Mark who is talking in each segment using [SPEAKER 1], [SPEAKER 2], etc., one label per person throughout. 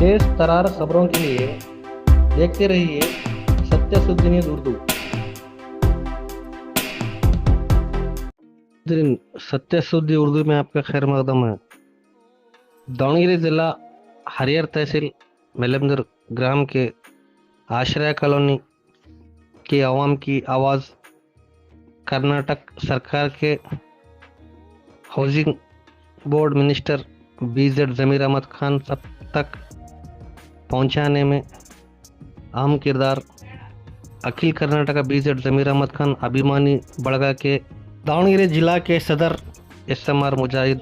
[SPEAKER 1] तेज तरार खबरों के लिए देखते रहिए सत्य शुद्ध न्यूज उर्दू। दिन सत्य शुद्ध उर्दू में आपका खैर मकदम है। दावणगेरे जिला हरियर तहसील मेलमदर ग्राम के आश्रय कॉलोनी के अवाम की आवाज़ कर्नाटक सरकार के हाउसिंग बोर्ड मिनिस्टर बीजेड जमीर अहमद खान सब तक पहुंचाने में अहम किरदार अखिल कर्नाटक बीजेड जमीर अहमद खान अभिमानी बड़गा के दावणगेरे जिला के सदर SMR मुजाहिद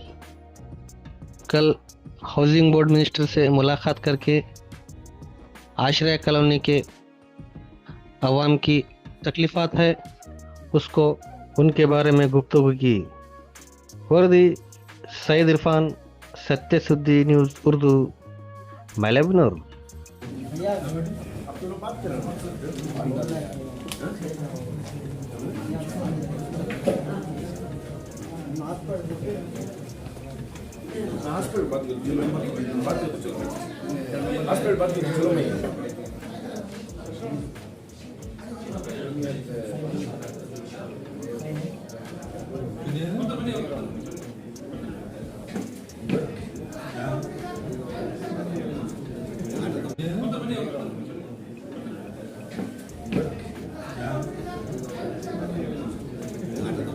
[SPEAKER 1] कल हाउसिंग बोर्ड मिनिस्टर से मुलाकात करके आश्रय कॉलोनी के अवाम की तकलीफ़ात है उसको उनके बारे में गुफ्तगू की। वर्दी सईद इरफान, सत्य शुद्धि न्यूज़ उर्दू, मेलबर्न।
[SPEAKER 2] हॉस्पिटल बात